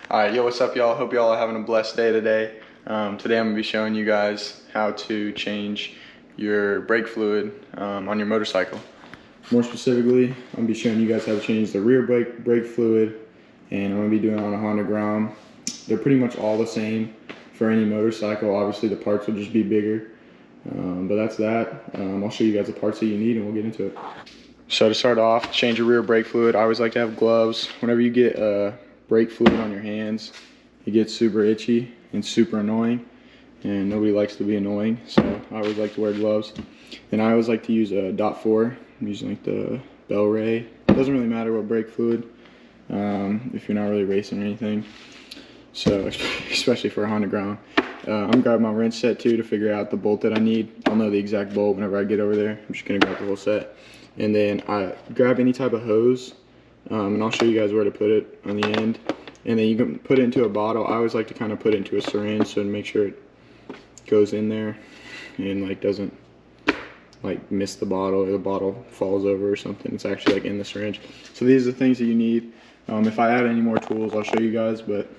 Alright, yo, what's up, y'all? Hope y'all are having a blessed day today. Today I'm going to be showing you guys how to change your brake fluid on your motorcycle. More specifically, I'm going to be showing you guys how to change the rear brake fluid, and I'm going to be doing it on a Honda Grom. They're pretty much all the same for any motorcycle. Obviously, the parts will just be bigger, but that's that. I'll show you guys the parts that you need, and we'll get into it. So to start off, change your rear brake fluid. I always like to have gloves. Whenever you get brake fluid on your hands, it gets super itchy and super annoying, and nobody likes to be annoying, so I always like to wear gloves. And I always like to use a .4. I'm using like the Bell Ray. It doesn't really matter what brake fluid if you're not really racing or anything, so especially for a Honda Grom. I'm grabbing my wrench set too to figure out the bolt that I need. I'll know the exact bolt whenever I get over there. I'm just gonna grab the whole set, and then I grab any type of hose. And I'll show you guys where to put it on the end, and then you can put it into a bottle. I always like to kind of put it into a syringe so to make sure it goes in there and like doesn't like miss the bottle or the bottle falls over or something. It's actually like in the syringe. So these are the things that you need. If I add any more tools, I'll show you guys, but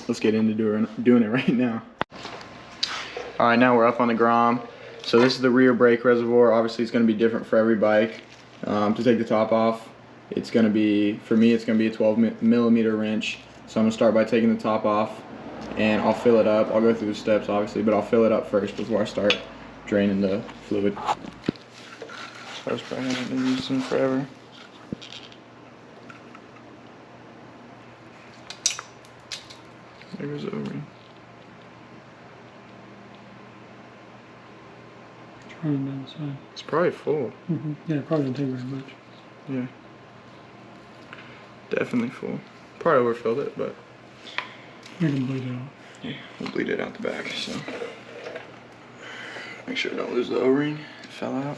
let's get into doing it right now. All right, now we're up on the Grom. So this is the rear brake reservoir. Obviously it's going to be different for every bike. To take the top off, it's going to be, for me, it's going to be a 12mm wrench. So I'm going to start by taking the top off, and I'll fill it up. I'll go through the steps, obviously, but I'll fill it up first before I start draining the fluid. So I was probably going to use them forever. There goes the O-ring. Running down the side. It's probably full. Yeah, it probably didn't take very much. Yeah. Definitely full. Probably overfilled it, but You're gonna bleed it out. yeah, we'll bleed it out the back, so make sure I don't lose the O-ring. It fell out.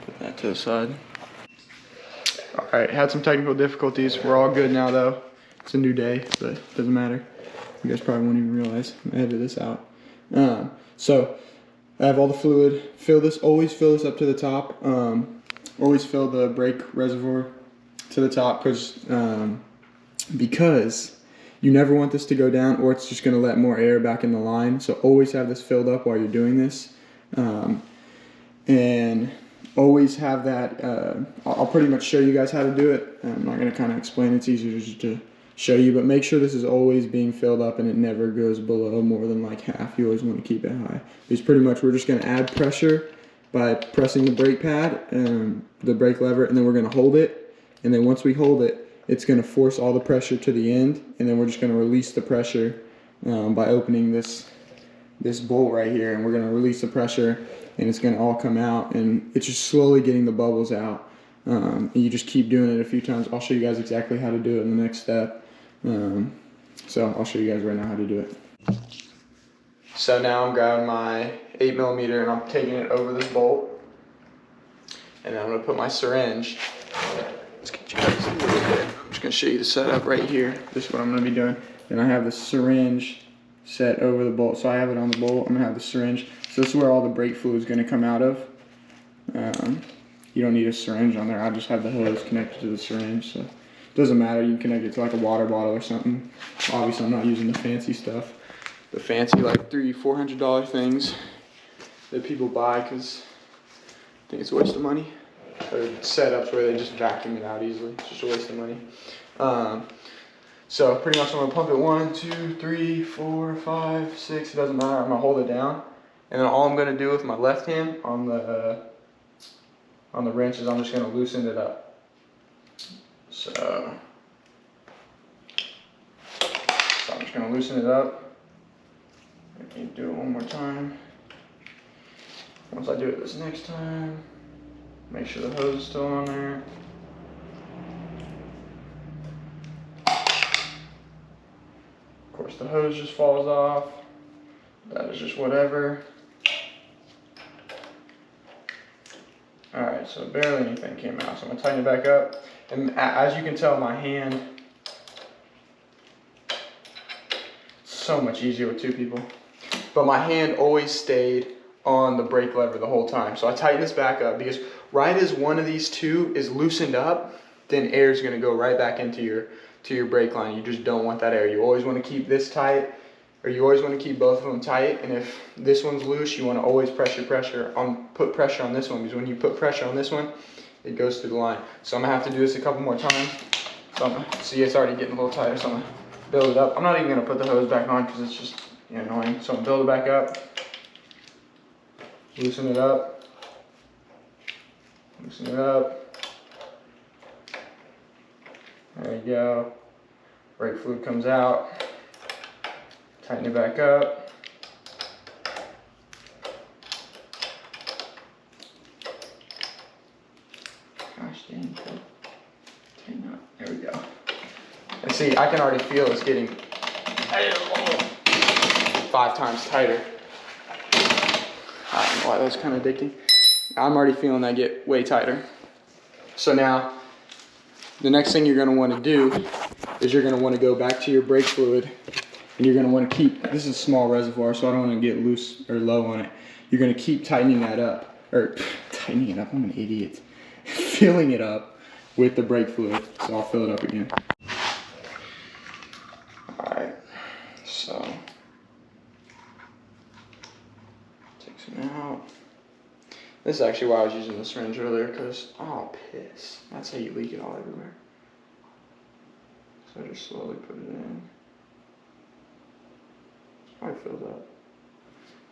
Put that to the side. Alright, had some technical difficulties. We're all good now though. It's a new day, but it doesn't matter. You guys probably won't even realize I edited this out. So I have all the fluid. Always fill this up to the top. Always fill the brake reservoir to the top, because you never want this to go down, or it's just going to let more air back in the line. So always have this filled up while you're doing this, and always have that. I'll pretty much show you guys how to do it. I'm not going to kind of explain. It's easier just to show you, but make sure this is always being filled up and it never goes below more than like half. You always want to keep it high, because pretty much we're just going to add pressure by pressing the brake pad and the brake lever, and then we're going to hold it. And then once we hold it, it's going to force all the pressure to the end, and then we're just going to release the pressure by opening this bolt right here, and we're going to release the pressure, and it's going to all come out, and it's just slowly getting the bubbles out. And you just keep doing it a few times. I'll show you guys exactly how to do it in the next step. So I'll show you guys right now how to do it. So now I'm grabbing my 8mm and I'm taking it over this bolt, and then I'm going to put my syringe. Let's get you guys a little bit. I'm just going to show you the setup right here. This is what I'm going to be doing. And I have the syringe set over the bolt. So I have it on the bolt. I'm going to have the syringe. So this is where all the brake fluid is going to come out of. You don't need a syringe on there. I just have the hose connected to the syringe. So it doesn't matter. You can connect it to like a water bottle or something. Obviously I'm not using the fancy stuff. The fancy like $300-$400 things that people buy because I think it's a waste of money. Or setups where they just vacuum it out easily. It's just a waste of money. So pretty much I'm going to pump it 1, 2, 3, 4, 5, 6. It doesn't matter. I'm going to hold it down. And then all I'm going to do with my left hand on the wrench is I'm just going to loosen it up. So I'm just going to loosen it up. I can do it one more time. Once I do it this next time, make sure the hose is still on there. Of course, the hose just falls off. That is just whatever. Alright, so barely anything came out. So I'm going to tighten it back up. And as you can tell, my hand, it's so much easier with two people. But my hand always stayed on the brake lever the whole time. So I tighten this back up because right as one of these two is loosened up, then air is going to go right back into to your brake line. You just don't want that air. You always want to keep this tight, or you always want to keep both of them tight. And if this one's loose, you want to always put pressure on this one, because when you put pressure on this one, it goes through the line. So I'm gonna have to do this a couple more times. So see, it's already getting a little tighter, so I'm gonna build it up. I'm not even gonna put the hose back on because it's just annoying. So I'm gonna build it back up, loosen it up, loosen it up. There you go. Brake fluid comes out. Tighten it back up. Gosh dang, tighten up. There we go. And see, I can already feel it's getting 5 times tighter. I don't know why that was kind of addicting. I'm already feeling that get way tighter. So now, the next thing you're going to want to do is you're going to want to go back to your brake fluid, and you're going to want to keep, this is a small reservoir, so I don't want to get loose or low on it. You're going to keep tightening that up, or tightening it up, I'm an idiot. Filling it up with the brake fluid. So I'll fill it up again. Alright, so take some out. This is actually why I was using the syringe earlier, because, oh, piss. That's how you leak it all everywhere. So I just slowly put it in. It's probably filled up.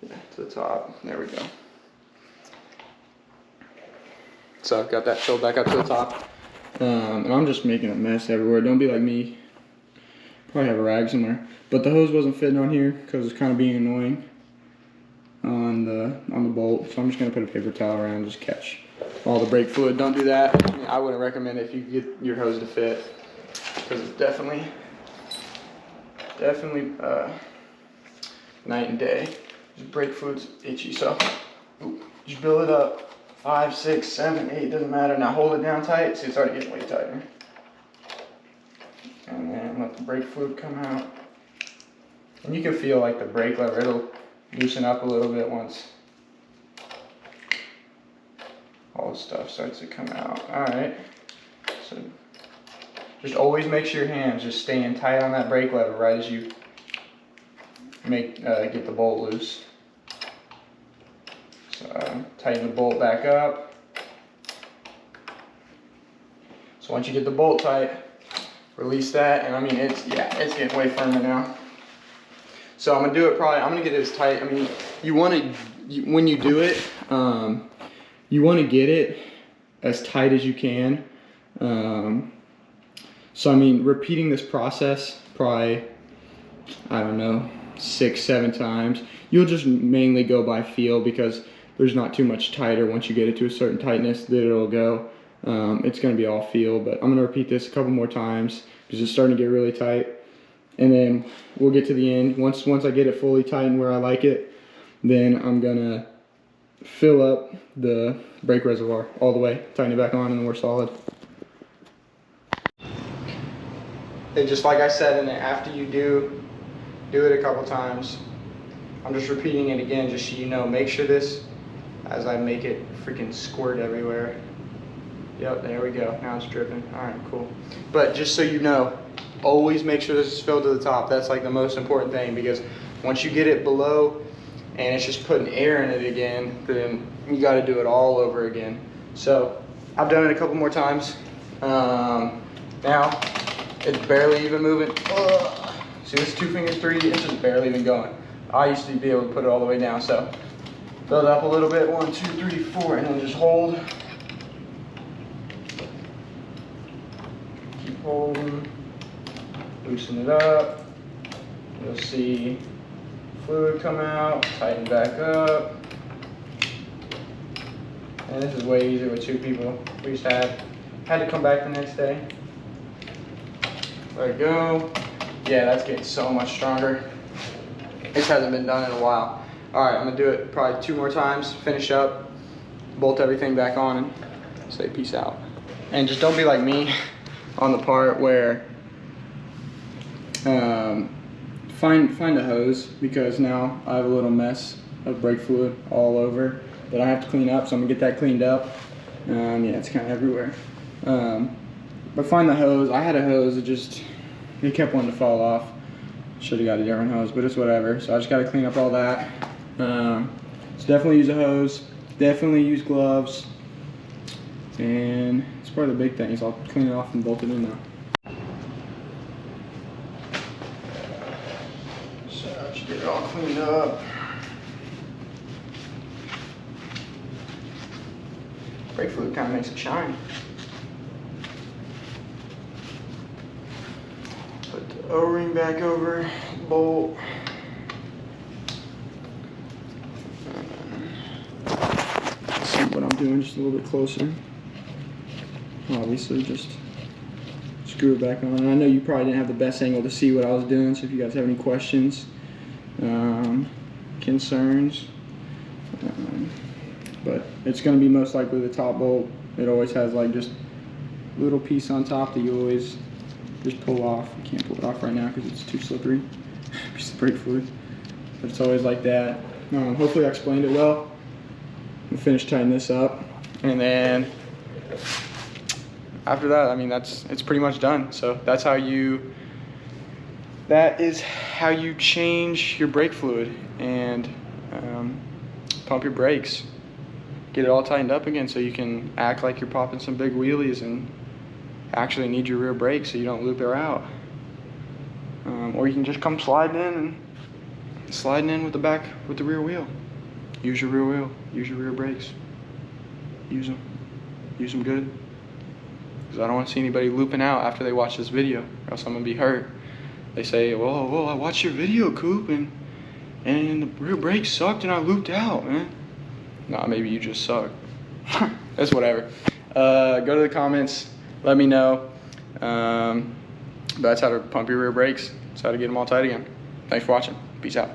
Yeah, to the top. There we go. So I've got that filled back up to the top. And I'm just making a mess everywhere. Don't be like me. Probably have a rag somewhere. But the hose wasn't fitting on here because it's kind of being annoying on the bolt. So I'm just gonna put a paper towel around and just catch all the brake fluid. Don't do that. I mean, I wouldn't recommend it if you get your hose to fit, because it's definitely night and day. Just brake fluid's itchy, so just build it up. 5, 6, 7, 8, doesn't matter. Now hold it down tight. See, it's already getting way tighter. And then let the brake fluid come out. And you can feel like the brake lever, it'll loosen up a little bit once all the stuff starts to come out. Alright. So just always make sure your hands just staying tight on that brake lever right as you get the bolt loose. So tighten the bolt back up. So once you get the bolt tight, release that, and I mean it's getting way firmer now. So I'm gonna do it I'm gonna get it as tight. I mean, when you do it, you want to get it as tight as you can. So I mean, repeating this process probably, I don't know, 6, 7 times. You'll just mainly go by feel, because there's not too much tighter. Once you get it to a certain tightness, that it'll go. It's going to be all feel, but I'm going to repeat this a couple more times because it's starting to get really tight. And then we'll get to the end. Once I get it fully tightened where I like it, then I'm going to fill up the brake reservoir all the way, tighten it back on, and then we're solid. And just like I said, and then after you do it a couple times, I'm just repeating it again just so you know. Make sure this, as I make it freaking squirt everywhere. Yep, there we go. Now it's dripping. Alright, cool. But just so you know, always make sure this is filled to the top. That's like the most important thing, because once you get it below and it's just putting air in it again, then you got to do it all over again. So I've done it a couple more times. Now it's barely even moving. See, this 2 finger 3, it's just barely even going. I used to be able to put it all the way down. So build up a little bit, 1, 2, 3, 4, and then just hold. Keep holding. Loosen it up. You'll see fluid come out, tighten back up. And this is way easier with 2 people. We used to had to come back the next day. Let it go. Yeah, that's getting so much stronger. This hasn't been done in a while. Alright, I'm gonna do it probably 2 more times, finish up, bolt everything back on, and say peace out. And just don't be like me on the part where find a hose, because now I have a little mess of brake fluid all over that I have to clean up, so I'm gonna get that cleaned up. Yeah, it's kind of everywhere. But find the hose. I had a hose that just It kept wanting to fall off. Should have got a different hose, but it's whatever. So I just got to clean up all that. So definitely use a hose. Definitely use gloves. And it's probably the big thing is I'll clean it off and bolt it in now. So just get it all cleaned up. Brake fluid kind of makes it shine. Put the O-ring back over, bolt. See what I'm doing just a little bit closer. Obviously, just screw it back on. And I know you probably didn't have the best angle to see what I was doing, so if you guys have any questions, concerns, but it's going to be most likely the top bolt. It always has like just a little piece on top that you always just pull off. You can't pull it off right now because it's too slippery. Piece of brake fluid. But it's always like that. Hopefully I explained it well. I'm finish tightening this up, and then after that, I mean, it's pretty much done. So that is how you change your brake fluid and pump your brakes. Get it all tightened up again so you can act like you're popping some big wheelies and actually need your rear brake so you don't loop her out. Or you can just come sliding in with the rear wheel. Use your rear wheel, use your rear brakes. Use them good. Because I don't want to see anybody looping out after they watch this video, or else I'm going to be hurt. They say, well, I watched your video, Coop, and the rear brake sucked and I looped out, man. Nah, maybe you just suck. That's whatever. Go to the comments, let me know. That's how to pump your rear brakes. That's how to get them all tight again. Thanks for watching. Peace out.